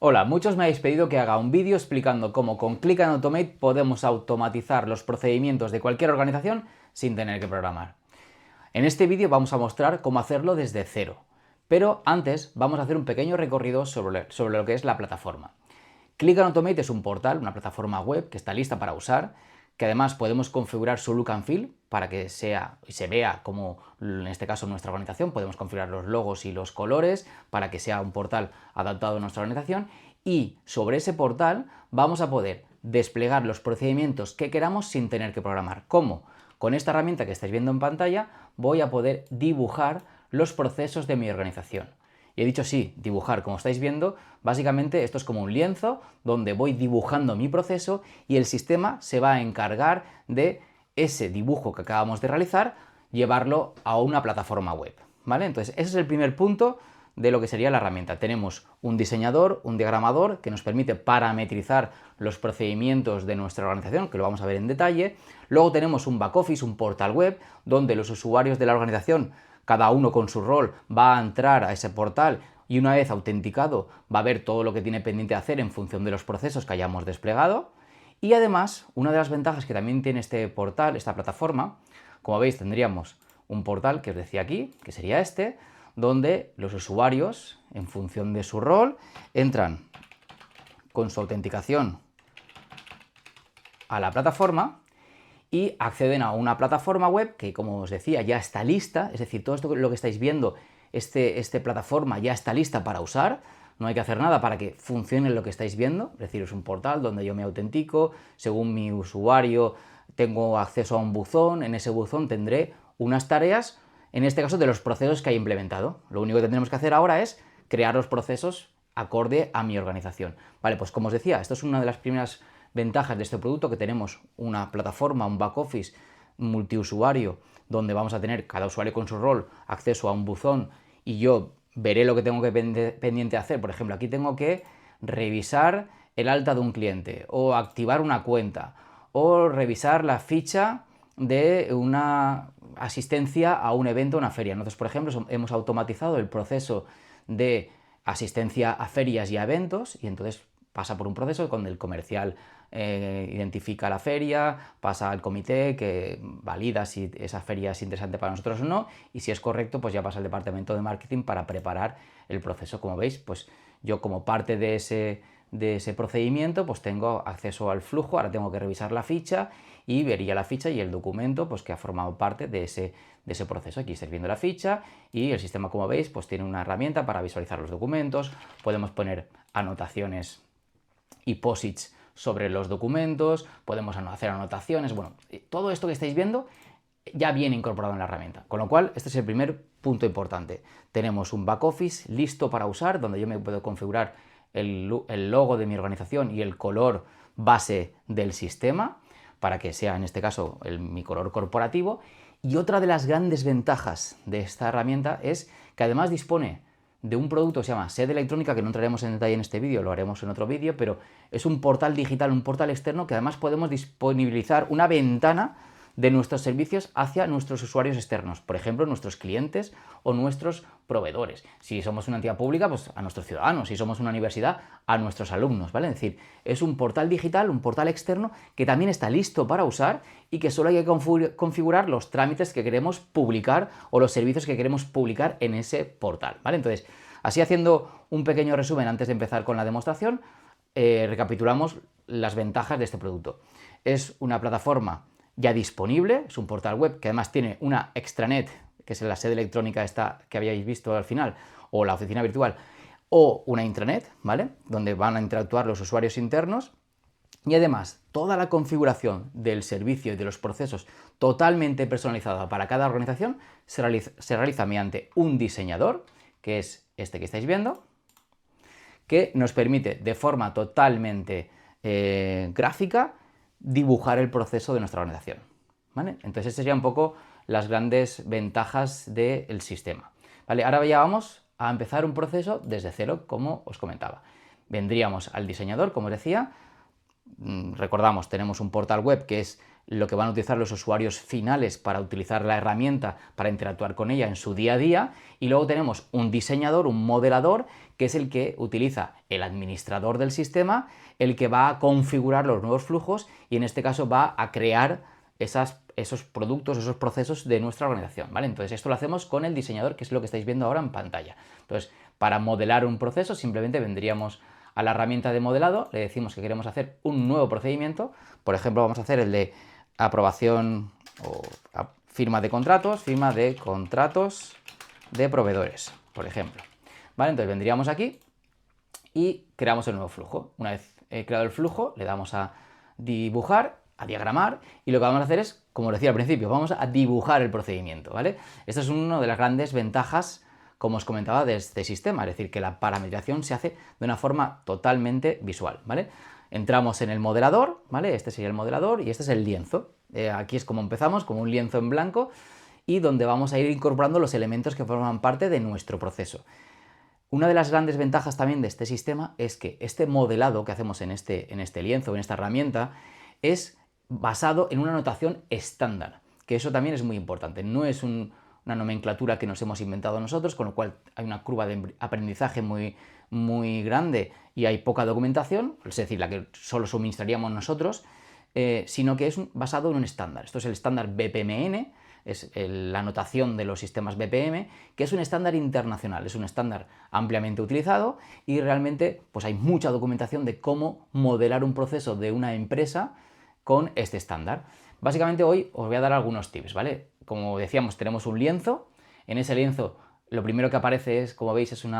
Hola, muchos me habéis pedido que haga un vídeo explicando cómo con Click and Automate podemos automatizar los procedimientos de cualquier organización sin tener que programar. En este vídeo vamos a mostrar cómo hacerlo desde cero, pero antes vamos a hacer un pequeño recorrido sobre lo que es la plataforma. Click and Automate es un portal, una plataforma web que está lista para usar, que además podemos configurar su look and feel para que sea y se vea como, en este caso, nuestra organización. Podemos configurar los logos y los colores para que sea un portal adaptado a nuestra organización, y sobre ese portal vamos a poder desplegar los procedimientos que queramos sin tener que programar. ¿Cómo? Con esta herramienta que estáis viendo en pantalla voy a poder dibujar los procesos de mi organización. Y he dicho sí, dibujar. Como estáis viendo, básicamente esto es como un lienzo donde voy dibujando mi proceso y el sistema se va a encargar de ese dibujo que acabamos de realizar, llevarlo a una plataforma web, ¿vale? Entonces, ese es el primer punto de lo que sería la herramienta. Tenemos un diseñador, un diagramador que nos permite parametrizar los procedimientos de nuestra organización, que lo vamos a ver en detalle. Luego tenemos un back office, un portal web, donde los usuarios de la organización, cada uno con su rol, va a entrar a ese portal y una vez autenticado va a ver todo lo que tiene pendiente hacer en función de los procesos que hayamos desplegado. Y además, una de las ventajas que también tiene este portal, esta plataforma, como veis, tendríamos un portal que os decía aquí, que sería este, donde los usuarios, en función de su rol, entran con su autenticación a la plataforma y acceden a una plataforma web que, como os decía, ya está lista. Es decir, todo esto lo que estáis viendo, esta plataforma ya está lista para usar. No hay que hacer nada para que funcione lo que estáis viendo. Es decir, es un portal donde yo me autentico, según mi usuario tengo acceso a un buzón. En ese buzón tendré unas tareas, en este caso de los procesos que hay implementado. Lo único que tendremos que hacer ahora es crear los procesos acorde a mi organización. Vale, pues como os decía, esto es una de las primeras ventajas de este producto, que tenemos una plataforma, un back office multiusuario, donde vamos a tener cada usuario con su rol acceso a un buzón y yo veré lo que tengo que pendiente hacer. Por ejemplo, aquí tengo que revisar el alta de un cliente, o activar una cuenta, o revisar la ficha de una asistencia a un evento o una feria. Nosotros, por ejemplo, hemos automatizado el proceso de asistencia a ferias y a eventos, y entonces pasa por un proceso donde el comercial identifica la feria, pasa al comité que valida si esa feria es interesante para nosotros o no, y si es correcto, pues ya pasa al departamento de marketing para preparar el proceso. Como veis, pues yo, como parte de ese procedimiento, pues tengo acceso al flujo. Ahora tengo que revisar la ficha y vería la ficha y el documento pues que ha formado parte de ese proceso. Aquí estáis viendo la ficha y el sistema, como veis, pues tiene una herramienta para visualizar los documentos. Podemos poner anotaciones y posits sobre los documentos, podemos hacer anotaciones. Bueno, todo esto que estáis viendo ya viene incorporado en la herramienta, con lo cual este es el primer punto importante. Tenemos un back office listo para usar, donde yo me puedo configurar el logo de mi organización y el color base del sistema para que sea, en este caso, mi color corporativo. Y otra de las grandes ventajas de esta herramienta es que además dispone de un producto que se llama Sede Electrónica, que no entraremos en detalle en este vídeo, lo haremos en otro vídeo, pero es un portal digital, un portal externo, que además podemos disponibilizar una ventana de nuestros servicios hacia nuestros usuarios externos, por ejemplo, nuestros clientes o nuestros proveedores. Si somos una entidad pública, pues a nuestros ciudadanos; si somos una universidad, a nuestros alumnos, ¿vale? Es decir, es un portal digital, un portal externo que también está listo para usar y que solo hay que configurar los trámites que queremos publicar o los servicios que queremos publicar en ese portal, ¿vale? Entonces, así, haciendo un pequeño resumen antes de empezar con la demostración, recapitulamos las ventajas de este producto. Es una plataforma ya disponible, es un portal web que además tiene una extranet, que es la sede electrónica esta que habíais visto al final, o la oficina virtual, o una intranet, ¿vale?, donde van a interactuar los usuarios internos. Y además, toda la configuración del servicio y de los procesos totalmente personalizada para cada organización se realiza mediante un diseñador, que es este que estáis viendo, que nos permite de forma totalmente gráfica dibujar el proceso de nuestra organización, ¿vale? Entonces, estas serían un poco las grandes ventajas del sistema, ¿vale? Ahora ya vamos a empezar un proceso desde cero, como os comentaba. Vendríamos al diseñador, como os decía. Recordamos, tenemos un portal web que es lo que van a utilizar los usuarios finales para utilizar la herramienta, para interactuar con ella en su día a día, y luego tenemos un diseñador, un modelador, que es el que utiliza el administrador del sistema, el que va a configurar los nuevos flujos y en este caso va a crear esos productos, esos procesos de nuestra organización, ¿vale? Entonces esto lo hacemos con el diseñador, que es lo que estáis viendo ahora en pantalla. Entonces, para modelar un proceso simplemente vendríamos a la herramienta de modelado, le decimos que queremos hacer un nuevo procedimiento, por ejemplo vamos a hacer el de aprobación o firma de contratos de proveedores, por ejemplo. ¿Vale? Entonces vendríamos aquí y creamos el nuevo flujo. Una vez creado el flujo, le damos a dibujar, a diagramar, y lo que vamos a hacer es, como decía al principio, vamos a dibujar el procedimiento, ¿vale? Esta es una de las grandes ventajas, como os comentaba, de este sistema, es decir, que la parametrización se hace de una forma totalmente visual, ¿vale? Entramos en el modelador, ¿vale? Este sería el modelador y este es el lienzo. Aquí es como empezamos, como un lienzo en blanco, y donde vamos a ir incorporando los elementos que forman parte de nuestro proceso. Una de las grandes ventajas también de este sistema es que este modelado que hacemos en este lienzo, en esta herramienta, es basado en una notación estándar, que eso también es muy importante. No es una nomenclatura que nos hemos inventado nosotros, con lo cual hay una curva de aprendizaje muy grande y hay poca documentación, es decir, la que solo suministraríamos nosotros, sino que es basado en un estándar. Esto es el estándar BPMN, es la notación de los sistemas BPM, que es un estándar internacional, es un estándar ampliamente utilizado y realmente pues hay mucha documentación de cómo modelar un proceso de una empresa con este estándar. Básicamente hoy os voy a dar algunos tips, ¿vale? Como decíamos, tenemos un lienzo, en ese lienzo lo primero que aparece es, como veis, es un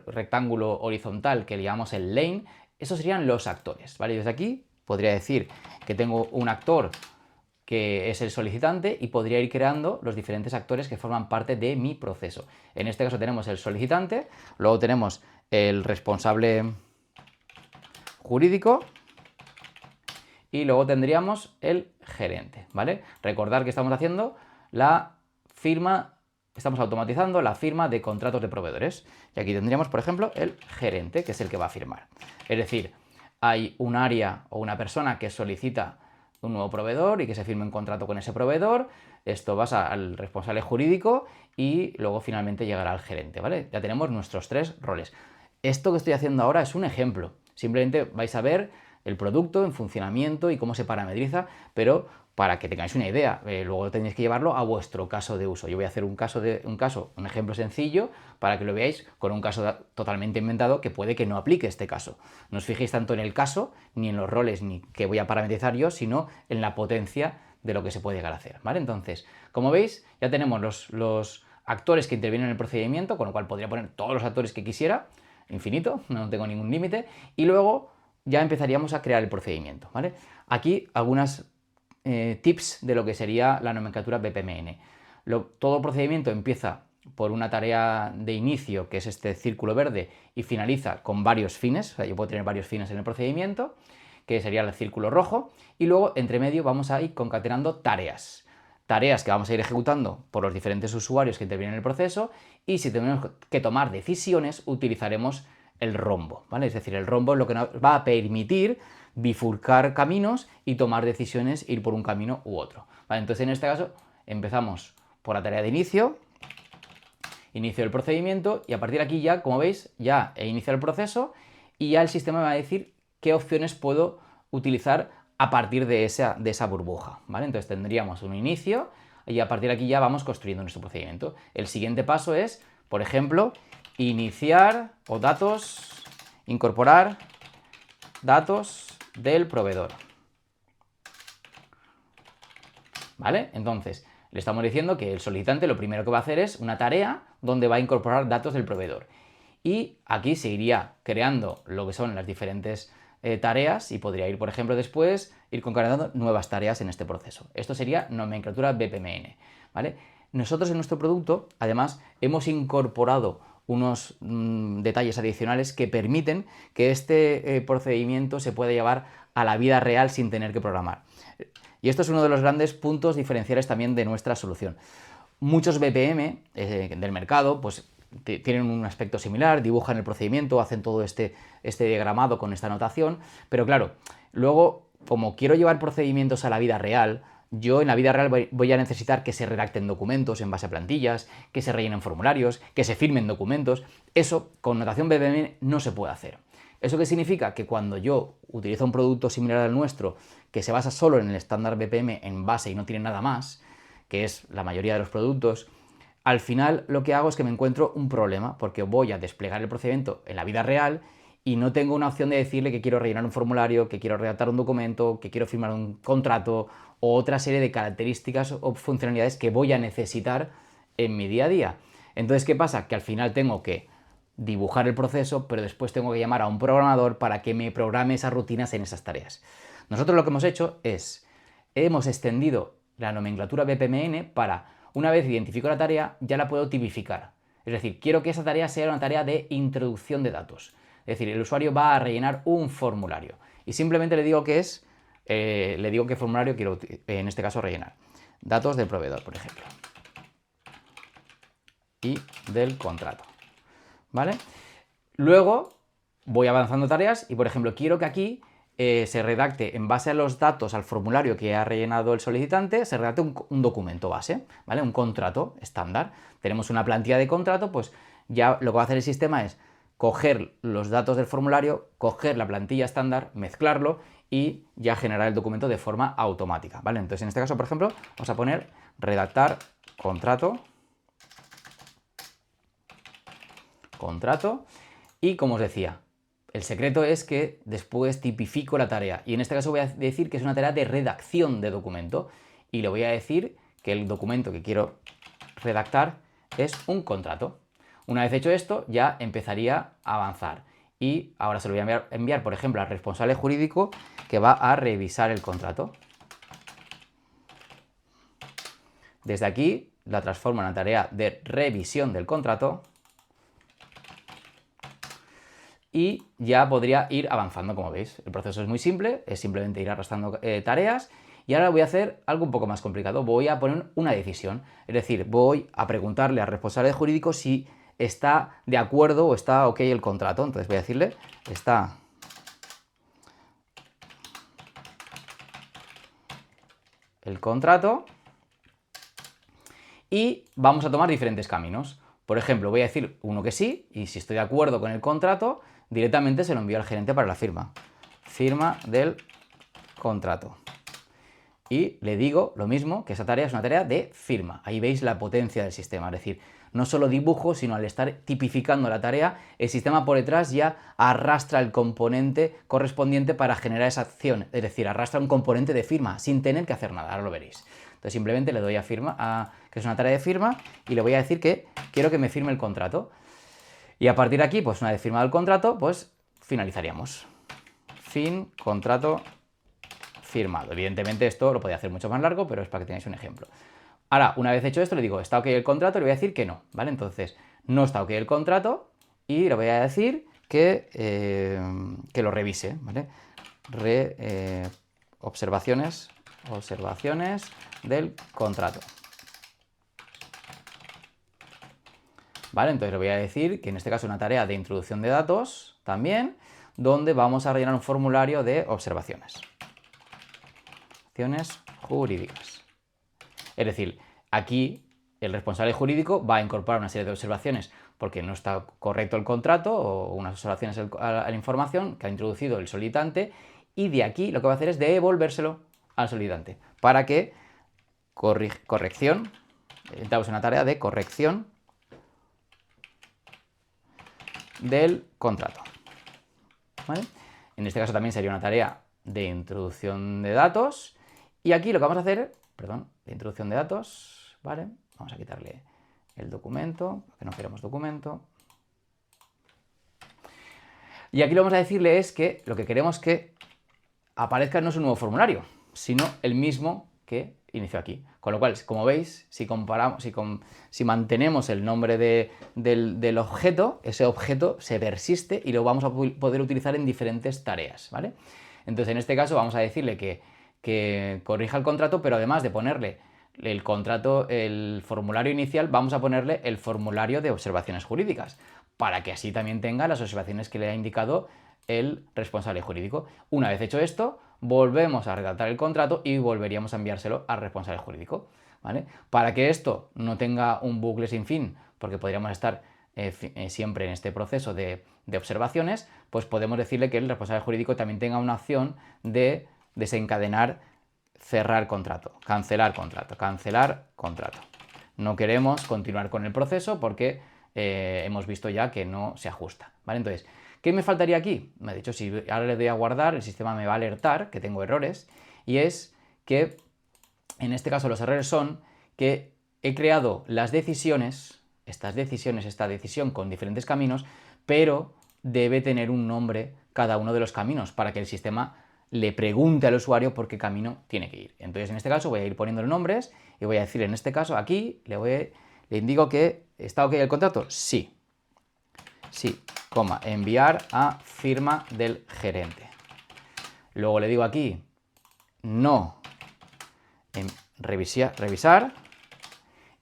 rectángulo horizontal que le llamamos el lane. Esos serían los actores, ¿vale? Desde aquí podría decir que tengo un actor que es el solicitante y podría ir creando los diferentes actores que forman parte de mi proceso. En este caso tenemos el solicitante, luego tenemos el responsable jurídico y luego tendríamos el gerente, ¿vale? Recordar que estamos haciendo la firma, estamos automatizando la firma de contratos de proveedores. Y aquí tendríamos, por ejemplo, el gerente, que es el que va a firmar. Es decir, hay un área o una persona que solicita un nuevo proveedor y que se firme un contrato con ese proveedor, esto pasa al responsable jurídico y luego finalmente llegará al gerente, ¿vale? Ya tenemos nuestros 3 roles. Esto que estoy haciendo ahora es un ejemplo, simplemente vais a ver el producto en funcionamiento y cómo se parametriza, pero para que tengáis una idea, luego tenéis que llevarlo a vuestro caso de uso. Yo voy a hacer un ejemplo sencillo para que lo veáis con un caso totalmente inventado que puede que no aplique este caso. No os fijéis tanto en el caso, ni en los roles, ni que voy a parametrizar yo, sino en la potencia de lo que se puede llegar a hacer, ¿vale? Entonces, como veis, ya tenemos los actores que intervienen en el procedimiento, con lo cual podría poner todos los actores que quisiera, infinito, no tengo ningún límite, y luego ya empezaríamos a crear el procedimiento, ¿vale? Aquí algunas tips de lo que sería la nomenclatura BPMN. Todo procedimiento empieza por una tarea de inicio, que es este círculo verde, y finaliza con varios fines. O sea, yo puedo tener varios fines en el procedimiento, que sería el círculo rojo, y luego entre medio vamos a ir concatenando tareas. Tareas que vamos a ir ejecutando por los diferentes usuarios que intervienen en el proceso, y si tenemos que tomar decisiones, utilizaremos el rombo, ¿vale? Es decir, el rombo es lo que nos va a permitir bifurcar caminos y tomar decisiones, ir por un camino u otro, ¿vale? Entonces, en este caso, empezamos por la tarea de inicio del procedimiento y a partir de aquí ya, como veis, ya he iniciado el proceso y ya el sistema me va a decir qué opciones puedo utilizar a partir de esa burbuja, ¿vale? Entonces tendríamos un inicio y a partir de aquí ya vamos construyendo nuestro procedimiento. El siguiente paso es, por ejemplo, iniciar o incorporar datos del proveedor, ¿vale? Entonces, le estamos diciendo que el solicitante lo primero que va a hacer es una tarea donde va a incorporar datos del proveedor. Y aquí se iría creando lo que son las diferentes tareas y podría ir, por ejemplo, después ir concatenando nuevas tareas en este proceso. Esto sería nomenclatura BPMN, ¿vale? Nosotros en nuestro producto, además, hemos incorporado unos detalles adicionales que permiten que este procedimiento se pueda llevar a la vida real sin tener que programar. Y esto es uno de los grandes puntos diferenciales también de nuestra solución. Muchos BPM del mercado pues tienen un aspecto similar, dibujan el procedimiento, hacen todo este diagramado con esta notación, pero claro, luego, como quiero llevar procedimientos a la vida real, yo en la vida real voy a necesitar que se redacten documentos en base a plantillas, que se rellenen formularios, que se firmen documentos. Eso con notación BPM no se puede hacer. ¿Eso qué significa? Que cuando yo utilizo un producto similar al nuestro, que se basa solo en el estándar BPM en base y no tiene nada más, que es la mayoría de los productos, al final lo que hago es que me encuentro un problema, porque voy a desplegar el procedimiento en la vida real y no tengo una opción de decirle que quiero rellenar un formulario, que quiero redactar un documento, que quiero firmar un contrato o otra serie de características o funcionalidades que voy a necesitar en mi día a día. Entonces, ¿qué pasa? Que al final tengo que dibujar el proceso, pero después tengo que llamar a un programador para que me programe esas rutinas en esas tareas. Nosotros lo que hemos hecho es, hemos extendido la nomenclatura BPMN para, una vez identifico la tarea, ya la puedo tipificar. Es decir, quiero que esa tarea sea una tarea de introducción de datos. Es decir, el usuario va a rellenar un formulario y simplemente le digo que es, le digo qué formulario quiero, en este caso, rellenar. Datos del proveedor, por ejemplo. Y del contrato. ¿Vale? Luego voy avanzando tareas y, por ejemplo, quiero que aquí se redacte, en base a los datos, al formulario que ha rellenado el solicitante, se redacte un documento base, ¿vale? Un contrato estándar. Tenemos una plantilla de contrato, pues ya lo que va a hacer el sistema es coger los datos del formulario, coger la plantilla estándar, mezclarlo y ya generar el documento de forma automática, ¿vale? Entonces, en este caso, por ejemplo, vamos a poner redactar contrato y, como os decía, el secreto es que después tipifico la tarea y en este caso voy a decir que es una tarea de redacción de documento y le voy a decir que el documento que quiero redactar es un contrato. Una vez hecho esto, ya empezaría a avanzar y ahora se lo voy a enviar, por ejemplo, al responsable jurídico que va a revisar el contrato. Desde aquí la transformo en una tarea de revisión del contrato y ya podría ir avanzando, como veis. El proceso es muy simple, es simplemente ir arrastrando tareas y ahora voy a hacer algo un poco más complicado. Voy a poner una decisión, es decir, voy a preguntarle al responsable jurídico si está de acuerdo o está ok el contrato. Entonces voy a decirle, está el contrato y vamos a tomar diferentes caminos. Por ejemplo, voy a decir uno que sí y si estoy de acuerdo con el contrato, directamente se lo envío al gerente para la firma. Firma del contrato. Y le digo lo mismo, que esa tarea es una tarea de firma. Ahí veis la potencia del sistema, es decir, no solo dibujo, sino al estar tipificando la tarea, el sistema por detrás ya arrastra el componente correspondiente para generar esa acción, es decir, arrastra un componente de firma sin tener que hacer nada, ahora lo veréis. Entonces simplemente le doy a firma, que es una tarea de firma, y le voy a decir que quiero que me firme el contrato. Y a partir de aquí, pues una vez firmado el contrato, pues finalizaríamos. Fin, contrato firmado. Evidentemente esto lo podía hacer mucho más largo, pero es para que tengáis un ejemplo. Ahora, una vez hecho esto, le digo, ¿está ok el contrato? Le voy a decir que no, ¿vale? Entonces, no está ok el contrato y le voy a decir que lo revise, ¿vale? Observaciones del contrato. ¿Vale? Entonces le voy a decir que en este caso una tarea de introducción de datos también, donde vamos a rellenar un formulario de observaciones jurídicas. Es decir, aquí el responsable jurídico va a incorporar una serie de observaciones porque no está correcto el contrato o unas observaciones a la información que ha introducido el solicitante y de aquí lo que va a hacer es devolvérselo al solicitante para que corrección, damos una tarea de corrección del contrato. ¿Vale? En este caso también sería una tarea de introducción de datos y aquí lo que vamos a hacer, de introducción de datos, ¿vale? Vamos a quitarle el documento, porque no queremos documento. Y aquí lo que vamos a decirle es que lo que queremos que aparezca no es un nuevo formulario, sino el mismo que inició aquí. Con lo cual, como veis, si mantenemos el nombre del objeto, ese objeto se persiste y lo vamos a poder utilizar en diferentes tareas, ¿vale? Entonces, en este caso, vamos a decirle que corrija el contrato, pero además de ponerle el contrato, el formulario inicial, vamos a ponerle el formulario de observaciones jurídicas, para que así también tenga las observaciones que le ha indicado el responsable jurídico. Una vez hecho esto, volvemos a redactar el contrato y volveríamos a enviárselo al responsable jurídico, ¿vale? Para que esto no tenga un bucle sin fin, porque podríamos estar siempre en este proceso de observaciones, pues podemos decirle que el responsable jurídico también tenga una opción de desencadenar, cerrar contrato, cancelar contrato, cancelar contrato. No queremos continuar con el proceso porque hemos visto ya que no se ajusta, ¿vale? Entonces, ¿qué me faltaría aquí? Me ha dicho, si ahora le doy a guardar, el sistema me va a alertar que tengo errores, y es que, en este caso, los errores son que he creado las decisiones, esta decisión con diferentes caminos, pero debe tener un nombre cada uno de los caminos para que el sistema le pregunte al usuario por qué camino tiene que ir. Entonces, en este caso, voy a ir poniendo los nombres y voy a decir, en este caso, aquí le indico que ¿está ok el contrato? Sí. Sí, coma, enviar a firma del gerente. Luego le digo aquí, no, revisar.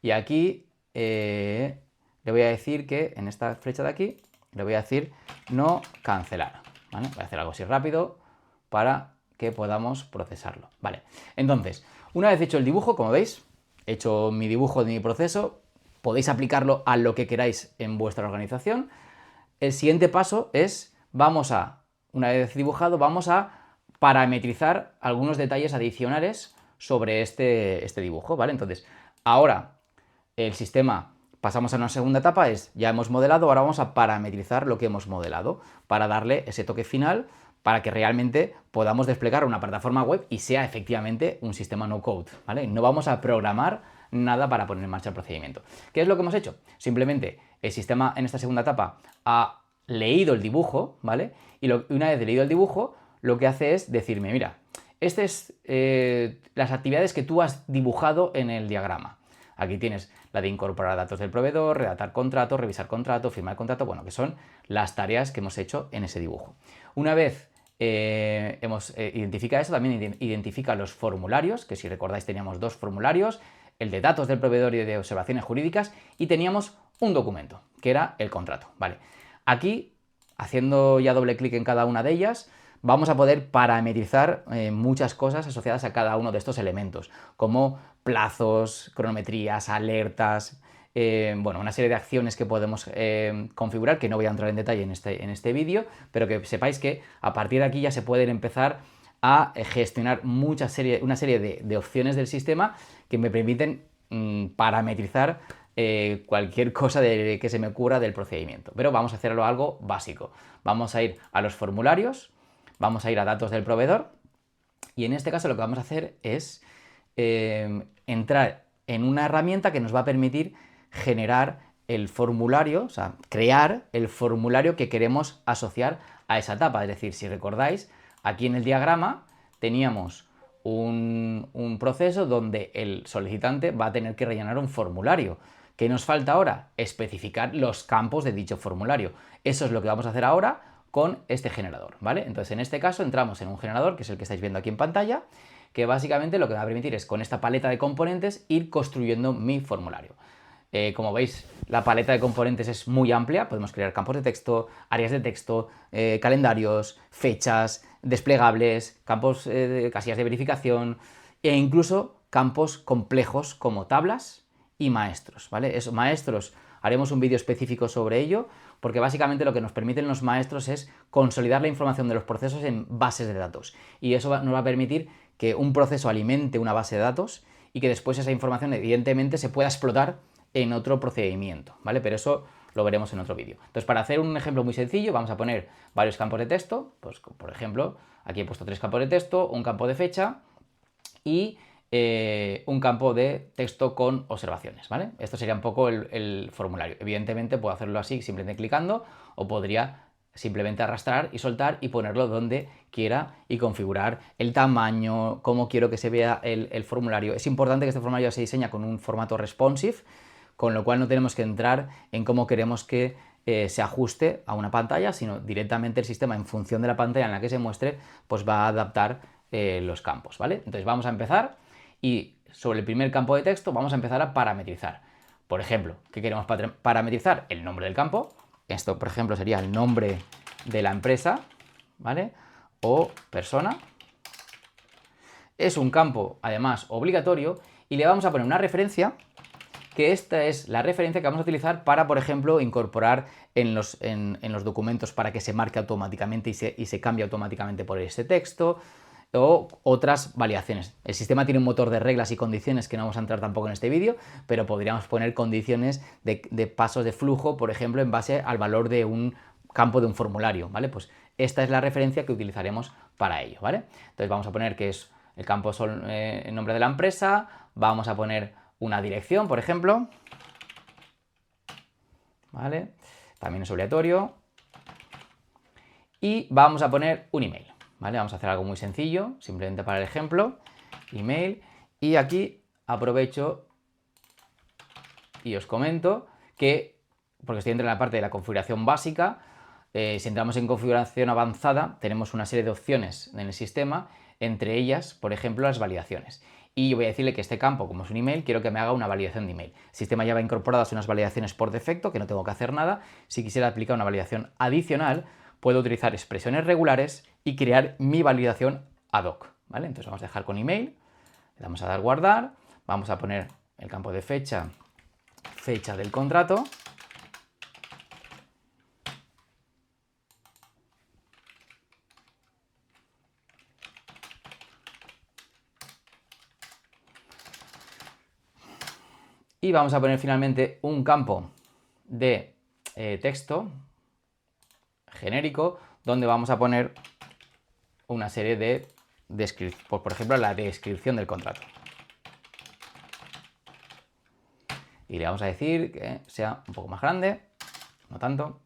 Y aquí le voy a decir que, en esta flecha de aquí, le voy a decir no cancelar, ¿vale? Voy a hacer algo así rápido para que podamos procesarlo, ¿vale? Entonces, una vez hecho el dibujo, como veis, he hecho mi dibujo de mi proceso, podéis aplicarlo a lo que queráis en vuestra organización. El siguiente paso es, una vez dibujado, vamos a parametrizar algunos detalles adicionales sobre este dibujo, ¿vale? Entonces, ahora el sistema, pasamos a una segunda etapa, ya hemos modelado, ahora vamos a parametrizar lo que hemos modelado para darle ese toque final para que realmente podamos desplegar una plataforma web y sea efectivamente un sistema no code, ¿vale? No vamos a programar nada para poner en marcha el procedimiento. ¿Qué es lo que hemos hecho? Simplemente el sistema en esta segunda etapa ha leído el dibujo, ¿vale? Y una vez leído el dibujo, lo que hace es decirme, mira, estas es las actividades que tú has dibujado en el diagrama. Aquí tienes la de incorporar datos del proveedor, redactar contrato, revisar contrato, firmar contrato, bueno, que son las tareas que hemos hecho en ese dibujo. Una vez hemos identificado eso, también identifica los formularios, que si recordáis teníamos dos formularios, el de datos del proveedor y de observaciones jurídicas, y teníamos un documento, que era el contrato, ¿vale? Aquí, haciendo ya doble clic en cada una de ellas, vamos a poder parametrizar muchas cosas asociadas a cada uno de estos elementos, como plazos, cronometrías, alertas, bueno, una serie de acciones que podemos configurar, que no voy a entrar en detalle en este vídeo, pero que sepáis que a partir de aquí ya se pueden empezar a gestionar una serie de opciones del sistema que me permiten parametrizar cualquier cosa que se me ocurra del procedimiento. Pero vamos a hacerlo algo básico. Vamos a ir a los formularios, vamos a ir a datos del proveedor, y en este caso lo que vamos a hacer es entrar en una herramienta que nos va a permitir generar el formulario, o sea, crear el formulario que queremos asociar a esa etapa. Es decir, si recordáis, aquí en el diagrama teníamos un proceso donde el solicitante va a tener que rellenar un formulario. ¿Qué nos falta ahora? Especificar los campos de dicho formulario. Eso es lo que vamos a hacer ahora con este generador, ¿vale? Entonces, en este caso entramos en un generador, que es el que estáis viendo aquí en pantalla, que básicamente lo que me va a permitir es, con esta paleta de componentes, ir construyendo mi formulario. Como veis, la paleta de componentes es muy amplia, podemos crear campos de texto, áreas de texto, calendarios, fechas, desplegables, campos casillas de verificación e incluso campos complejos como tablas y maestros, ¿vale? Maestros, haremos un vídeo específico sobre ello, porque básicamente lo que nos permiten los maestros es consolidar la información de los procesos en bases de datos, y eso nos va a permitir que un proceso alimente una base de datos y que después esa información evidentemente se pueda explotar en otro procedimiento, ¿vale? Pero eso lo veremos en otro vídeo. Entonces, para hacer un ejemplo muy sencillo, vamos a poner varios campos de texto, pues por ejemplo, aquí he puesto 3 campos de texto, un campo de fecha y un campo de texto con observaciones, ¿vale? Esto sería un poco el formulario. Evidentemente puedo hacerlo así simplemente clicando, o podría simplemente arrastrar y soltar y ponerlo donde quiera y configurar el tamaño, cómo quiero que se vea el formulario. Es importante que este formulario se diseña con un formato responsive, con lo cual no tenemos que entrar en cómo queremos que se ajuste a una pantalla, sino directamente el sistema, en función de la pantalla en la que se muestre, pues va a adaptar los campos, ¿vale? Entonces vamos a empezar, y sobre el primer campo de texto vamos a empezar a parametrizar. Por ejemplo, ¿qué queremos parametrizar? El nombre del campo. Esto, por ejemplo, sería el nombre de la empresa, ¿vale? O persona. es un campo, además, obligatorio, y le vamos a poner una referencia, que esta es la referencia que vamos a utilizar para, por ejemplo, incorporar en los documentos para que se marque automáticamente y se cambie automáticamente por ese texto, o otras variaciones. El sistema tiene un motor de reglas y condiciones que no vamos a entrar tampoco en este vídeo, pero podríamos poner condiciones de pasos de flujo, por ejemplo, en base al valor de un campo de un formulario, ¿vale? Pues esta es la referencia que utilizaremos para ello, ¿vale? Entonces vamos a poner que es el campo el nombre de la empresa, vamos a poner una dirección, por ejemplo, ¿vale? También es obligatorio. Y vamos a poner un email, ¿vale? Vamos a hacer algo muy sencillo, simplemente para el ejemplo, email, y aquí aprovecho y os comento que, porque estoy dentro de la parte de la configuración básica, si entramos en configuración avanzada, tenemos una serie de opciones en el sistema, entre ellas, por ejemplo, las validaciones. Y yo voy a decirle que este campo, como es un email, quiero que me haga una validación de email. El sistema ya va incorporadas unas validaciones por defecto, que no tengo que hacer nada. Si quisiera aplicar una validación adicional, puedo utilizar expresiones regulares y crear mi validación ad hoc, ¿vale? Entonces vamos a dejar con email, le damos a dar guardar, vamos a poner el campo de fecha del contrato. Y vamos a poner finalmente un campo de texto genérico donde vamos a poner una serie de descripciones, por ejemplo, la descripción del contrato. Y le vamos a decir que sea un poco más grande, no tanto.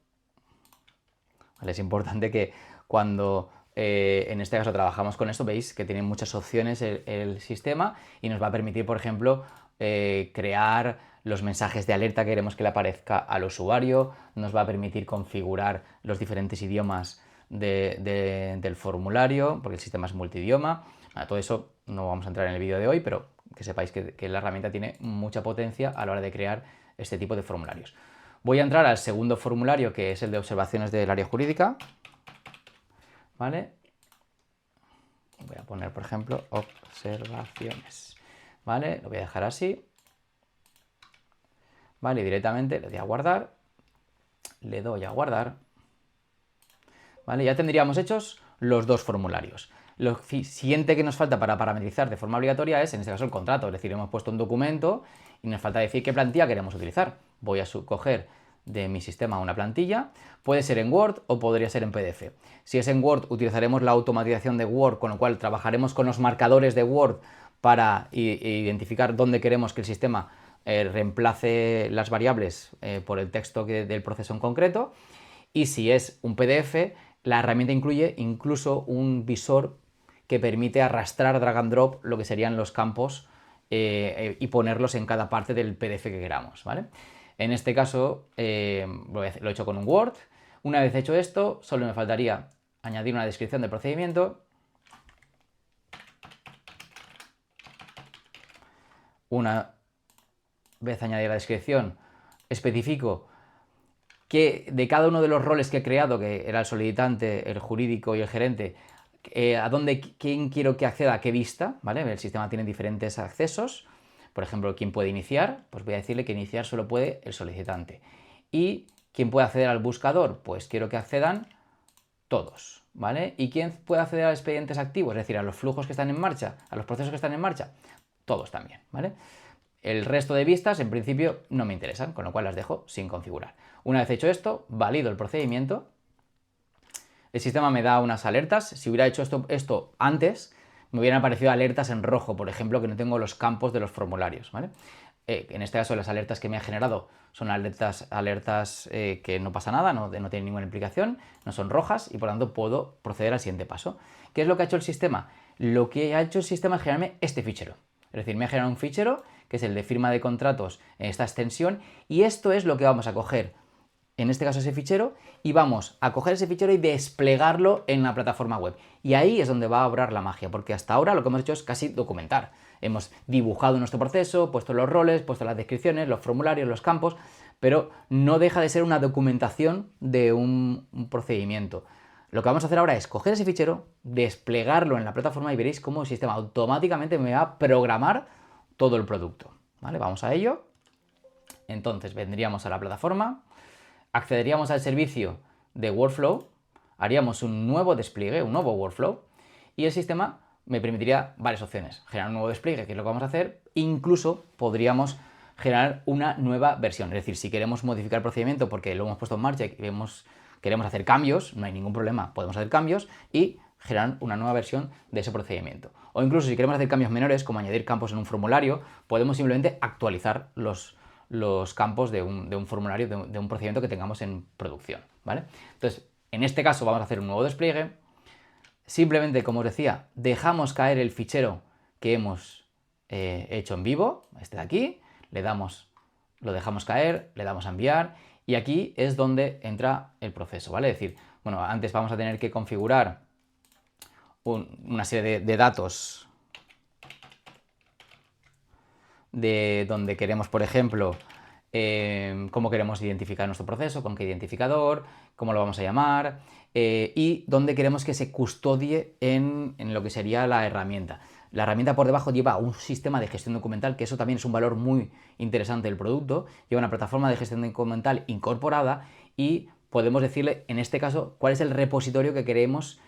Vale, es importante que cuando en este caso trabajamos con esto, veis que tiene muchas opciones el sistema y nos va a permitir, por ejemplo, crear los mensajes de alerta que queremos que le aparezca al usuario, nos va a permitir configurar los diferentes idiomas del formulario, porque el sistema es multidioma. Bueno, todo eso no vamos a entrar en el vídeo de hoy, pero que sepáis que la herramienta tiene mucha potencia a la hora de crear este tipo de formularios. Voy a entrar al segundo formulario, que es el de observaciones del área jurídica, ¿vale? Voy a poner, por ejemplo, observaciones, ¿vale? Lo voy a dejar así, ¿vale? Y directamente le doy a guardar, ¿vale? Ya tendríamos hechos los dos formularios. Lo siguiente que nos falta para parametrizar de forma obligatoria es, en este caso, el contrato. Es decir, hemos puesto un documento y nos falta decir qué plantilla queremos utilizar. Voy a coger de mi sistema una plantilla, puede ser en Word o podría ser en PDF. Si es en Word, utilizaremos la automatización de Word, con lo cual trabajaremos con los marcadores de Word para identificar dónde queremos que el sistema reemplace las variables por el texto del proceso en concreto. Y si es un PDF, la herramienta incluye incluso un visor que permite arrastrar drag and drop lo que serían los campos y ponerlos en cada parte del PDF que queramos, ¿vale? En este caso lo he hecho con un Word. Una vez hecho esto, solo me faltaría añadir una descripción del procedimiento. Una vez añadida la descripción, especifico que de cada uno de los roles que he creado, que era el solicitante, el jurídico y el gerente, quién quiero que acceda a qué vista, ¿vale? El sistema tiene diferentes accesos. Por ejemplo, ¿quién puede iniciar? Pues voy a decirle que iniciar solo puede el solicitante. ¿Y quién puede acceder al buscador? Pues quiero que accedan todos, ¿vale? ¿Y quién puede acceder a los expedientes activos? Es decir, a los flujos que están en marcha, a los procesos que están en marcha, todos también, ¿vale? El resto de vistas, en principio, no me interesan, con lo cual las dejo sin configurar. Una vez hecho esto, valido el procedimiento. El sistema me da unas alertas. Si hubiera hecho esto antes, me hubieran aparecido alertas en rojo, por ejemplo, que no tengo los campos de los formularios, ¿vale? En este caso, las alertas que me ha generado son alertas que no pasa nada, no tienen ninguna implicación, no son rojas y por lo tanto puedo proceder al siguiente paso. ¿Qué es lo que ha hecho el sistema? Lo que ha hecho el sistema es generarme este fichero. Es decir, me ha generado un fichero que es el de firma de contratos en esta extensión y esto es lo que vamos a coger, en este caso ese fichero, y vamos a coger ese fichero y desplegarlo en la plataforma web. Y ahí es donde va a obrar la magia, porque hasta ahora lo que hemos hecho es casi documentar. Hemos dibujado nuestro proceso, puesto los roles, puesto las descripciones, los formularios, los campos, pero no deja de ser una documentación de un procedimiento. Lo que vamos a hacer ahora es coger ese fichero, desplegarlo en la plataforma y veréis cómo el sistema automáticamente me va a programar todo el producto, ¿vale? Vamos a ello. Entonces vendríamos a la plataforma, accederíamos al servicio de Workflow, haríamos un nuevo despliegue, un nuevo Workflow, y el sistema me permitiría varias opciones. Generar un nuevo despliegue, que es lo que vamos a hacer, incluso podríamos generar una nueva versión. Es decir, si queremos modificar el procedimiento porque lo hemos puesto en marcha y queremos hacer cambios, no hay ningún problema, podemos hacer cambios y generar una nueva versión de ese procedimiento. O incluso si queremos hacer cambios menores, como añadir campos en un formulario, podemos simplemente actualizar los campos de un formulario, de un procedimiento que tengamos en producción, ¿vale? Entonces, en este caso vamos a hacer un nuevo despliegue. Simplemente, como os decía, dejamos caer el fichero que hemos hecho en vivo, este de aquí, lo dejamos caer, le damos a enviar y aquí es donde entra el proceso, ¿vale? Es decir, bueno, antes vamos a tener que configurar una serie de datos de donde queremos, por ejemplo, cómo queremos identificar nuestro proceso, con qué identificador, cómo lo vamos a llamar y dónde queremos que se custodie en lo que sería la herramienta. La herramienta por debajo lleva un sistema de gestión documental, que eso también es un valor muy interesante del producto. Lleva una plataforma de gestión documental incorporada y podemos decirle, en este caso, cuál es el repositorio que queremos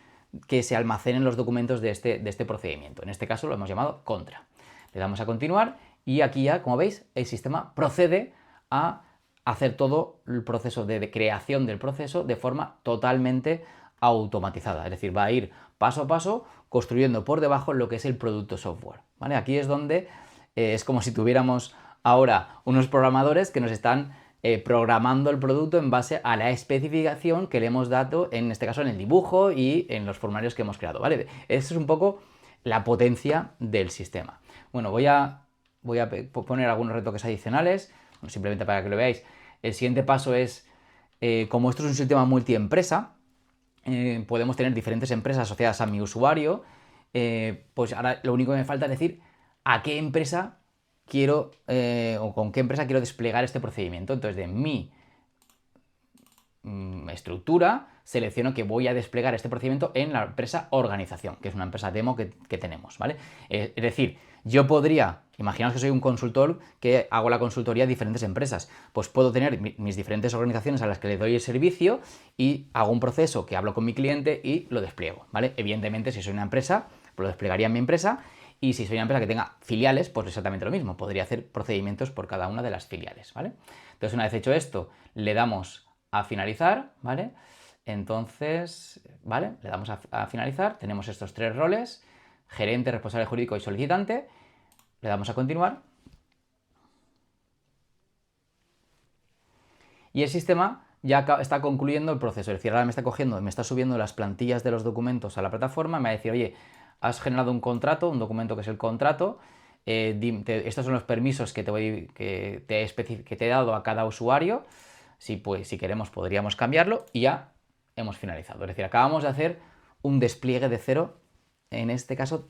que se almacenen los documentos de este procedimiento. En este caso lo hemos llamado contra. Le damos a continuar y aquí ya, como veis, el sistema procede a hacer todo el proceso de creación del proceso de forma totalmente automatizada. Es decir, va a ir paso a paso construyendo por debajo lo que es el producto software, ¿vale? Aquí es donde es como si tuviéramos ahora unos programadores que nos están programando el producto en base a la especificación que le hemos dado, en este caso en el dibujo y en los formularios que hemos creado, ¿vale? Esa es un poco la potencia del sistema. Bueno, voy a poner algunos retoques adicionales, simplemente para que lo veáis. El siguiente paso es, como esto es un sistema multiempresa, podemos tener diferentes empresas asociadas a mi usuario, pues ahora lo único que me falta es decir a qué empresa quiero o con qué empresa quiero desplegar este procedimiento. Entonces, de mi estructura, selecciono que voy a desplegar este procedimiento en la empresa organización, que es una empresa demo que tenemos, ¿vale? Es decir, yo podría, imaginaos que soy un consultor que hago la consultoría a diferentes empresas, pues puedo tener mis diferentes organizaciones a las que le doy el servicio y hago un proceso que hablo con mi cliente y lo despliego, ¿vale? Evidentemente, si soy una empresa, pues lo desplegaría en mi empresa y si soy una empresa que tenga filiales, pues exactamente lo mismo, podría hacer procedimientos por cada una de las filiales, ¿vale? Entonces, una vez hecho esto, le damos a finalizar, ¿vale? Entonces, ¿vale? Le damos a finalizar, tenemos estos tres roles, gerente, responsable jurídico y solicitante, le damos a continuar y el sistema ya está concluyendo el proceso, es decir, ahora me está cogiendo, me está subiendo las plantillas de los documentos a la plataforma, me va a decir, oye, has generado un contrato, un documento que es el contrato, estos son los permisos que te he dado a cada usuario. Si queremos podríamos cambiarlo y ya hemos finalizado. Es decir, acabamos de hacer un despliegue de cero, en este caso,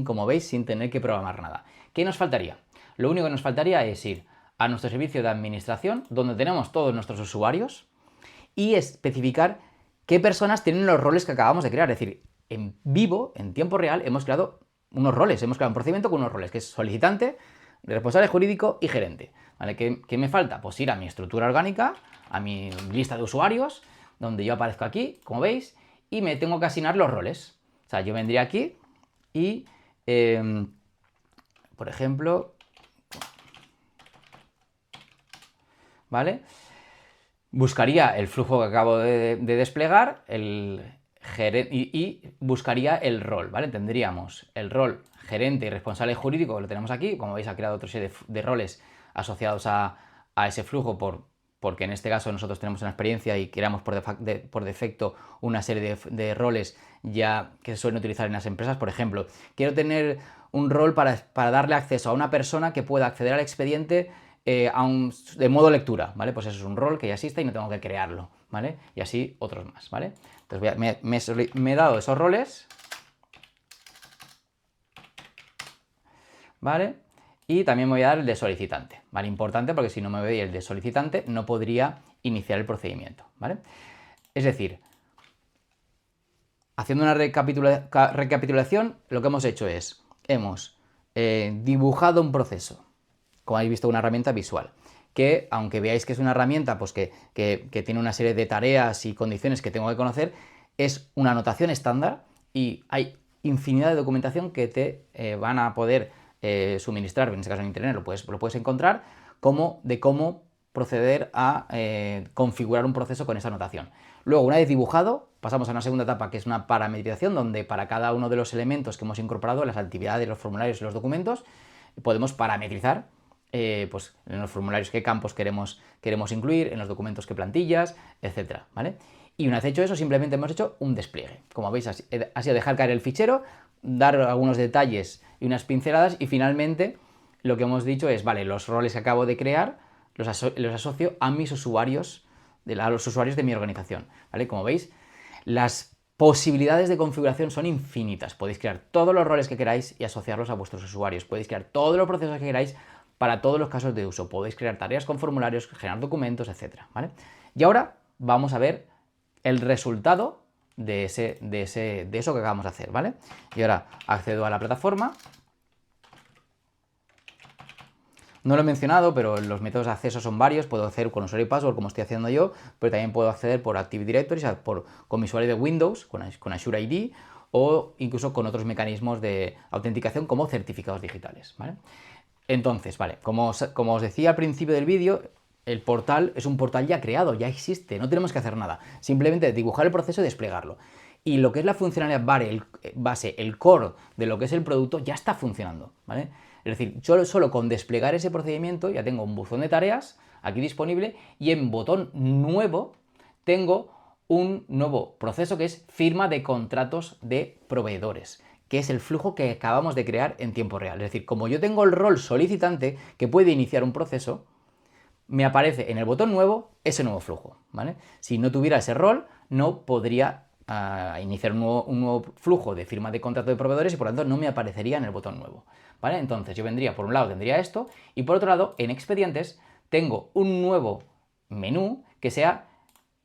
como veis, sin tener que programar nada. ¿Qué nos faltaría? Lo único que nos faltaría es ir a nuestro servicio de administración, donde tenemos todos nuestros usuarios, y especificar qué personas tienen los roles que acabamos de crear. Es decir, en vivo, en tiempo real, hemos creado unos roles, hemos creado un procedimiento con unos roles, que es solicitante, responsable jurídico y gerente. ¿Vale? ¿Qué me falta? Pues ir a mi estructura orgánica, a mi lista de usuarios, donde yo aparezco aquí, como veis, y me tengo que asignar los roles. O sea, yo vendría aquí y, por ejemplo, ¿vale? Buscaría el flujo que acabo de desplegar, y buscaría el rol, ¿vale? Tendríamos el rol gerente y responsable jurídico, que lo tenemos aquí. Como veis, ha creado otra serie de roles asociados a ese flujo porque en este caso nosotros tenemos una experiencia y creamos por defecto una serie de roles ya que se suelen utilizar en las empresas. Por ejemplo, quiero tener un rol para darle acceso a una persona que pueda acceder al expediente de modo lectura, ¿vale? Pues eso es un rol que ya existe y no tengo que crearlo, ¿vale? Y así otros más, ¿vale? Entonces me he dado esos roles, ¿vale? Y también me voy a dar el de solicitante, ¿vale? Importante porque si no me doy el de solicitante no podría iniciar el procedimiento, ¿vale? Es decir, haciendo una recapitulación, lo que hemos hecho es, hemos dibujado un proceso, como habéis visto, una herramienta visual, que aunque veáis que es una herramienta pues que tiene una serie de tareas y condiciones que tengo que conocer, es una anotación estándar y hay infinidad de documentación que te van a poder suministrar, en este caso en internet lo puedes encontrar, de cómo proceder a configurar un proceso con esa anotación. Luego, una vez dibujado, pasamos a una segunda etapa que es una parametrización, donde para cada uno de los elementos que hemos incorporado, las actividades, los formularios y los documentos, podemos parametrizar pues en los formularios qué campos queremos incluir, en los documentos qué plantillas, etcétera, ¿vale? Y una vez hecho eso, simplemente hemos hecho un despliegue. Como veis, ha sido dejar caer el fichero, dar algunos detalles y unas pinceladas, y finalmente lo que hemos dicho es, vale, los roles que acabo de crear los asocio a mis usuarios, a los usuarios de mi organización, ¿vale? Como veis, las posibilidades de configuración son infinitas. Podéis crear todos los roles que queráis y asociarlos a vuestros usuarios. Podéis crear todos los procesos que queráis para todos los casos de uso. Podéis crear tareas con formularios, generar documentos, etcétera, ¿vale? Y ahora vamos a ver el resultado de eso que acabamos de hacer, ¿vale? Y ahora accedo a la plataforma. No lo he mencionado, pero los métodos de acceso son varios. Puedo acceder con usuario y password, como estoy haciendo yo, pero también puedo acceder por Active Directory, con mi usuario de Windows, con Azure ID, o incluso con otros mecanismos de autenticación como certificados digitales, ¿vale? Entonces, vale, como os decía al principio del vídeo, el portal es un portal ya creado, ya existe, no tenemos que hacer nada. Simplemente dibujar el proceso y desplegarlo. Y lo que es la funcionalidad base, el core de lo que es el producto, ya está funcionando, ¿vale? Es decir, yo solo con desplegar ese procedimiento ya tengo un buzón de tareas aquí disponible y en botón nuevo tengo un nuevo proceso que es firma de contratos de proveedores, que es el flujo que acabamos de crear en tiempo real. Es decir, como yo tengo el rol solicitante que puede iniciar un proceso, me aparece en el botón nuevo ese nuevo flujo, ¿vale? Si no tuviera ese rol, no podría iniciar un nuevo flujo de firma de contrato de proveedores y por lo tanto no me aparecería en el botón nuevo, ¿vale? Entonces yo vendría, por un lado tendría esto y por otro lado en expedientes tengo un nuevo menú que sea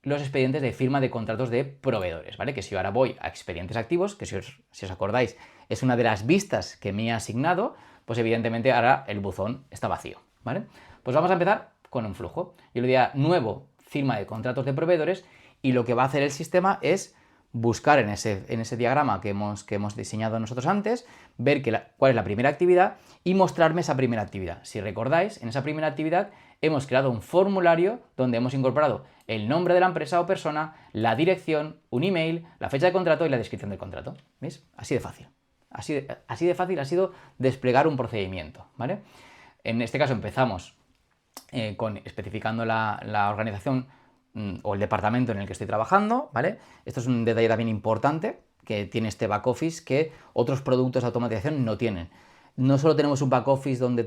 los expedientes de firma de contratos de proveedores, ¿vale? Que si yo ahora voy a expedientes activos, que si os acordáis es una de las vistas que me ha asignado, pues evidentemente ahora el buzón está vacío, ¿vale? Pues vamos a empezar con un flujo. Yo le diría nuevo firma de contratos de proveedores y lo que va a hacer el sistema es buscar en ese diagrama que hemos diseñado nosotros antes, ver cuál es la primera actividad y mostrarme esa primera actividad. Si recordáis, en esa primera actividad hemos creado un formulario donde hemos incorporado el nombre de la empresa o persona, la dirección, un email, la fecha de contrato y la descripción del contrato. ¿Veis? Así de fácil. Así de fácil ha sido desplegar un procedimiento, ¿vale? En este caso empezamos especificando la organización o el departamento en el que estoy trabajando, ¿vale? Esto es un detalle también importante que tiene este back office que otros productos de automatización no tienen. No solo tenemos un back office donde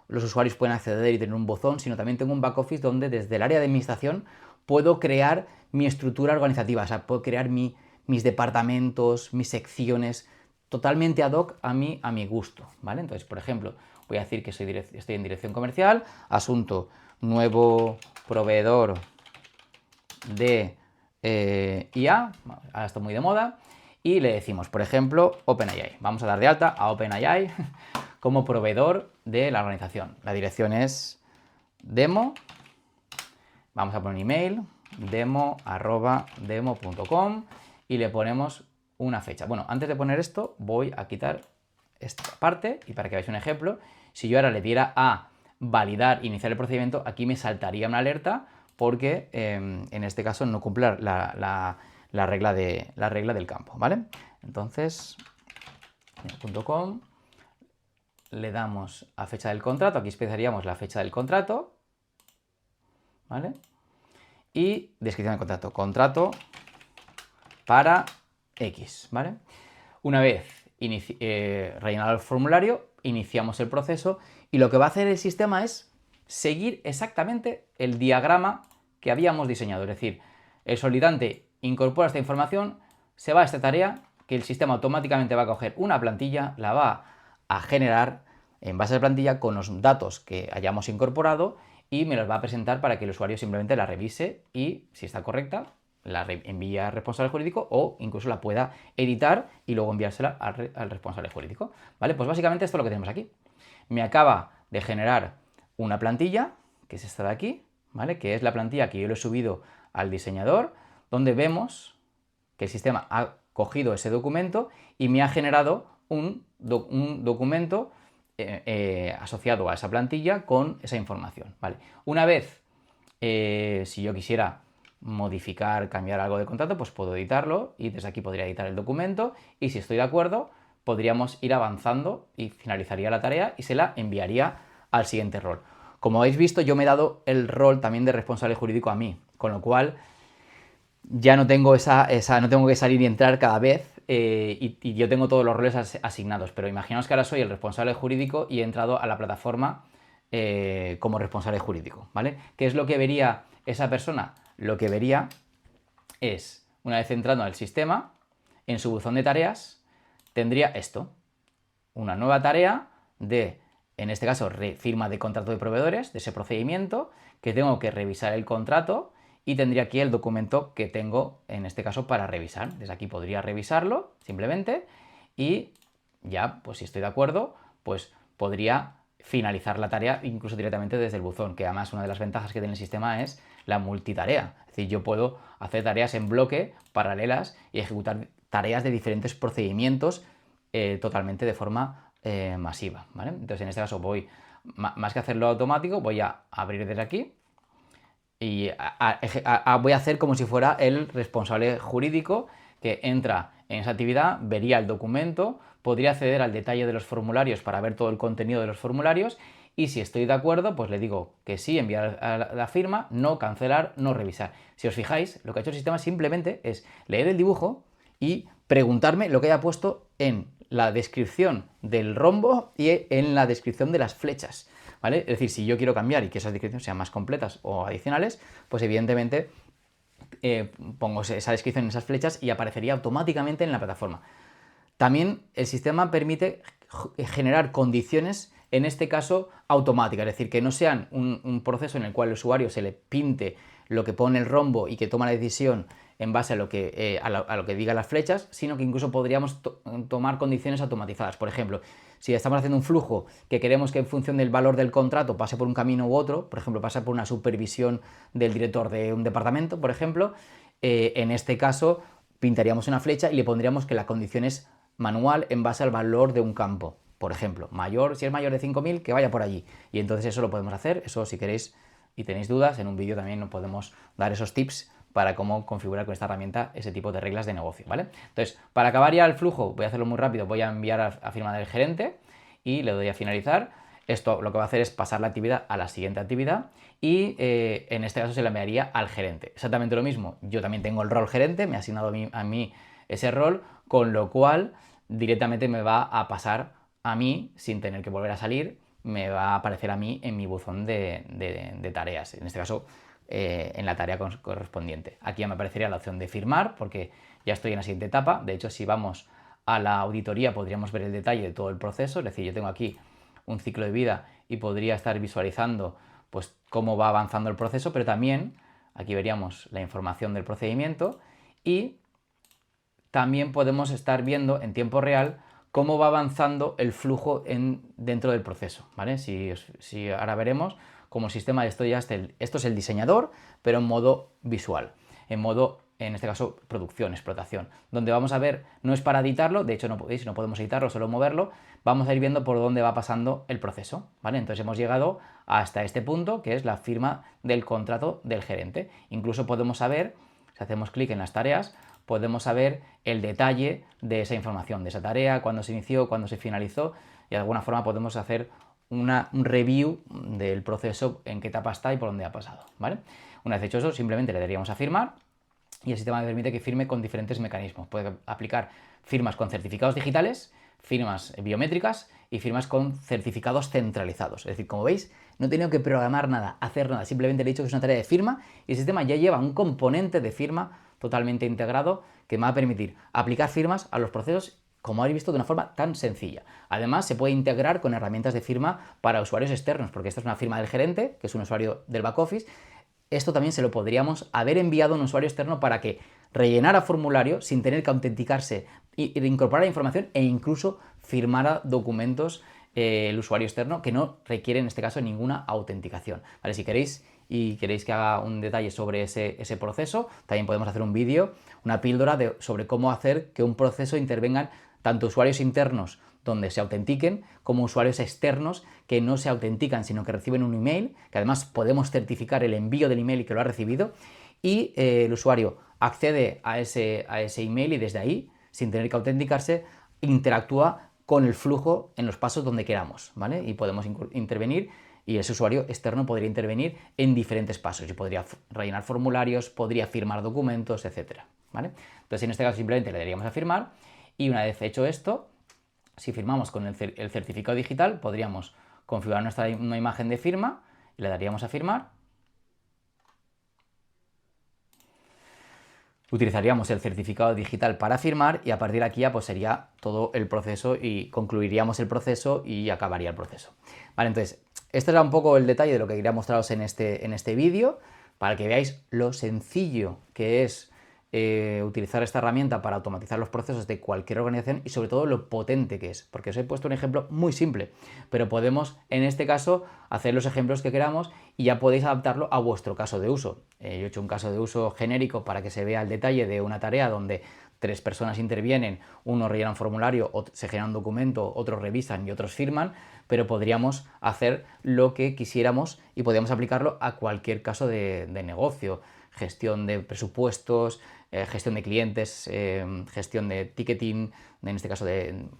los usuarios pueden acceder y tener un buzón, sino también tengo un back office donde desde el área de administración puedo crear mi estructura organizativa, o sea, puedo crear mis departamentos, mis secciones, totalmente ad hoc a mi gusto, ¿vale? Entonces, por ejemplo, voy a decir que estoy en dirección comercial, asunto, nuevo proveedor de IA, ahora está muy de moda, y le decimos, por ejemplo, OpenAI. Vamos a dar de alta a OpenAI como proveedor de la organización. La dirección es demo, vamos a poner un email, demo@demo.com y le ponemos una fecha. Bueno, antes de poner esto, voy a quitar esta parte y para que veáis un ejemplo, si yo ahora le diera a validar, iniciar el procedimiento, aquí me saltaría una alerta porque en este caso no cumple la regla del campo, ¿vale? Entonces, .com, le damos a fecha del contrato, aquí especificaríamos la fecha del contrato, ¿vale? Y descripción del contrato para X, ¿vale? Una vez rellenado el formulario, iniciamos el proceso y lo que va a hacer el sistema es seguir exactamente el diagrama que habíamos diseñado. Es decir, el solicitante incorpora esta información, se va a esta tarea, que el sistema automáticamente va a coger una plantilla, la va a generar en base a la plantilla con los datos que hayamos incorporado y me los va a presentar para que el usuario simplemente la revise y, si está correcta, la envíe al responsable jurídico o incluso la pueda editar y luego enviársela al responsable jurídico. ¿Vale? Pues básicamente esto es lo que tenemos aquí. Me acaba de generar una plantilla, que es esta de aquí, ¿vale? Que es la plantilla que yo le he subido al diseñador, donde vemos que el sistema ha cogido ese documento y me ha generado un documento asociado a esa plantilla con esa información. ¿Vale? Una vez, si yo quisiera modificar, cambiar algo de contrato, pues puedo editarlo y desde aquí podría editar el documento y si estoy de acuerdo podríamos ir avanzando y finalizaría la tarea y se la enviaría al siguiente rol. Como habéis visto, yo me he dado el rol también de responsable jurídico a mí, con lo cual ya no tengo no tengo que salir y entrar cada vez y yo tengo todos los roles asignados, pero imaginaos que ahora soy el responsable jurídico y he entrado a la plataforma como responsable jurídico, ¿vale? ¿Qué es lo que vería esa persona? Lo que vería es, una vez entrando al sistema, en su buzón de tareas, tendría esto, una nueva tarea de, en este caso, firma de contrato de proveedores, de ese procedimiento, que tengo que revisar el contrato y tendría aquí el documento que tengo, en este caso, para revisar. Desde aquí podría revisarlo, simplemente, y ya, pues si estoy de acuerdo, pues podría finalizar la tarea incluso directamente desde el buzón, que además una de las ventajas que tiene el sistema es la multitarea. Es decir, yo puedo hacer tareas en bloque, paralelas, y ejecutar tareas de diferentes procedimientos totalmente de forma masiva, ¿vale? Entonces, en este caso voy, más que hacerlo automático, voy a abrir desde aquí y voy a hacer como si fuera el responsable jurídico que entra en esa actividad, vería el documento, podría acceder al detalle de los formularios para ver todo el contenido de los formularios y si estoy de acuerdo, pues le digo que sí, enviar la firma, no cancelar, no revisar. Si os fijáis, lo que ha hecho el sistema simplemente es leer el dibujo y preguntarme lo que haya puesto en la descripción del rombo y en la descripción de las flechas, ¿vale? Es decir, si yo quiero cambiar y que esas descripciones sean más completas o adicionales, pues evidentemente pongo esa descripción en esas flechas y aparecería automáticamente en la plataforma. También el sistema permite generar condiciones, en este caso automáticas, es decir, que no sean un proceso en el cual el usuario se le pinte lo que pone el rombo y que toma la decisión en base a lo que digan las flechas, sino que incluso podríamos tomar condiciones automatizadas. Por ejemplo, si estamos haciendo un flujo que queremos que en función del valor del contrato pase por un camino u otro, por ejemplo, pase por una supervisión del director de un departamento, por ejemplo, en este caso pintaríamos una flecha y le pondríamos que la condición es manual en base al valor de un campo. Por ejemplo, si es mayor de 5.000, que vaya por allí. Y entonces eso lo podemos hacer, eso si queréis y tenéis dudas, en un vídeo también nos podemos dar esos tips para cómo configurar con esta herramienta ese tipo de reglas de negocio, ¿vale? Entonces, para acabar ya el flujo, voy a hacerlo muy rápido, voy a enviar a firma del gerente y le doy a finalizar. Esto lo que va a hacer es pasar la actividad a la siguiente actividad y en este caso se la enviaría al gerente. Exactamente lo mismo, yo también tengo el rol gerente, me ha asignado a mí ese rol, con lo cual directamente me va a pasar a mí sin tener que volver a salir, me va a aparecer a mí en mi buzón de tareas, en este caso en la tarea correspondiente. Aquí ya me aparecería la opción de firmar porque ya estoy en la siguiente etapa. De hecho, si vamos a la auditoría podríamos ver el detalle de todo el proceso, es decir, yo tengo aquí un ciclo de vida y podría estar visualizando pues cómo va avanzando el proceso, pero también aquí veríamos la información del procedimiento y también podemos estar viendo en tiempo real cómo va avanzando el flujo dentro del proceso, ¿vale? Si ahora veremos como el sistema de esto es el diseñador, pero en modo visual, en modo, en este caso, producción, explotación, donde vamos a ver, no es para editarlo, de hecho no podemos editarlo, solo moverlo, vamos a ir viendo por dónde va pasando el proceso, ¿vale? Entonces hemos llegado hasta este punto, que es la firma del contrato del gerente. Incluso podemos saber, si hacemos clic en las tareas, podemos saber el detalle de esa información, de esa tarea, cuándo se inició, cuándo se finalizó, y de alguna forma podemos hacer un review del proceso, en qué etapa está y por dónde ha pasado, ¿vale? Una vez hecho eso, simplemente le daríamos a firmar y el sistema me permite que firme con diferentes mecanismos. Puede aplicar firmas con certificados digitales, firmas biométricas y firmas con certificados centralizados. Es decir, como veis, no he tenido que programar nada, hacer nada, simplemente le he dicho que es una tarea de firma y el sistema ya lleva un componente de firma totalmente integrado que me va a permitir aplicar firmas a los procesos, como habéis visto, de una forma tan sencilla. Además, se puede integrar con herramientas de firma para usuarios externos, porque esta es una firma del gerente, que es un usuario del back office, esto también se lo podríamos haber enviado a un usuario externo para que rellenara formulario sin tener que autenticarse, incorporara información e incluso firmara documentos el usuario externo que no requiere en este caso ninguna autenticación. ¿Vale? Si queréis y queréis que haga un detalle sobre ese proceso, también podemos hacer un vídeo, una píldora sobre cómo hacer que un proceso intervengan tanto usuarios internos donde se autentiquen como usuarios externos que no se autentican sino que reciben un email, que además podemos certificar el envío del email y que lo ha recibido, y el usuario accede a ese email y desde ahí, sin tener que autenticarse, interactúa con el flujo en los pasos donde queramos, ¿vale? Y podemos intervenir y ese usuario externo podría intervenir en diferentes pasos. Yo podría rellenar formularios, podría firmar documentos, etc. ¿Vale? Entonces, en este caso simplemente le daríamos a firmar y una vez hecho esto, si firmamos con el certificado digital, podríamos configurar una imagen de firma, le daríamos a firmar. Utilizaríamos el certificado digital para firmar y a partir de aquí ya pues sería todo el proceso y concluiríamos el proceso y acabaría el proceso. Vale, entonces, este era un poco el detalle de lo que quería mostraros en este vídeo, para que veáis lo sencillo que es utilizar esta herramienta para automatizar los procesos de cualquier organización y sobre todo lo potente que es, porque os he puesto un ejemplo muy simple, pero podemos en este caso hacer los ejemplos que queramos y ya podéis adaptarlo a vuestro caso de uso. Yo he hecho un caso de uso genérico para que se vea el detalle de una tarea donde 3 personas intervienen, uno rellena un formulario, se genera un documento, otros revisan y otros firman, pero podríamos hacer lo que quisiéramos y podríamos aplicarlo a cualquier caso de negocio, gestión de presupuestos, gestión de clientes, gestión de ticketing, en este caso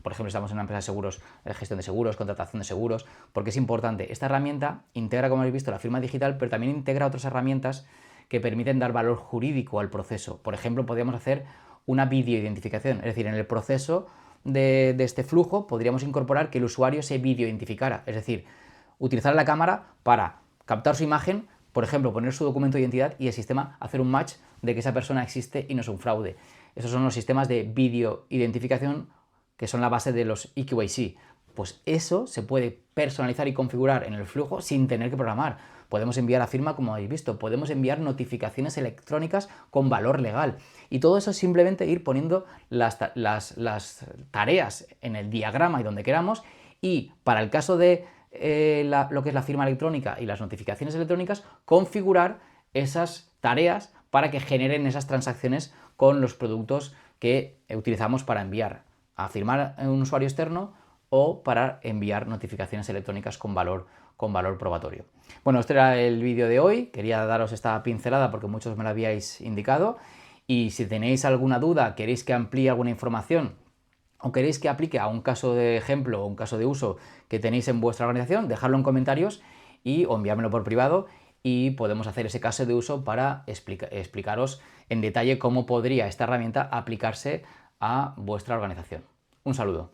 por ejemplo, estamos en una empresa de seguros, gestión de seguros, contratación de seguros, porque es importante. Esta herramienta integra, como habéis visto, la firma digital, pero también integra otras herramientas que permiten dar valor jurídico al proceso. Por ejemplo, podríamos hacer una videoidentificación, es decir, en el proceso de este flujo podríamos incorporar que el usuario se videoidentificara, es decir, utilizar la cámara para captar su imagen, por ejemplo, poner su documento de identidad y el sistema hacer un match de que esa persona existe y no es un fraude. Esos son los sistemas de videoidentificación que son la base de los eKYC. Pues eso se puede personalizar y configurar en el flujo sin tener que programar. Podemos enviar a firma, como habéis visto, podemos enviar notificaciones electrónicas con valor legal. Y todo eso es simplemente ir poniendo las tareas en el diagrama y donde queramos. Y para el caso de lo que es la firma electrónica y las notificaciones electrónicas, configurar esas tareas para que generen esas transacciones con los productos que utilizamos para enviar a firmar a un usuario externo o para enviar notificaciones electrónicas con valor probatorio. Bueno, este era el vídeo de hoy. Quería daros esta pincelada porque muchos me lo habíais indicado. Y si tenéis alguna duda, queréis que amplíe alguna información o queréis que aplique a un caso de ejemplo o un caso de uso que tenéis en vuestra organización, dejadlo en comentarios o enviármelo por privado y podemos hacer ese caso de uso para explicaros en detalle cómo podría esta herramienta aplicarse a vuestra organización. Un saludo.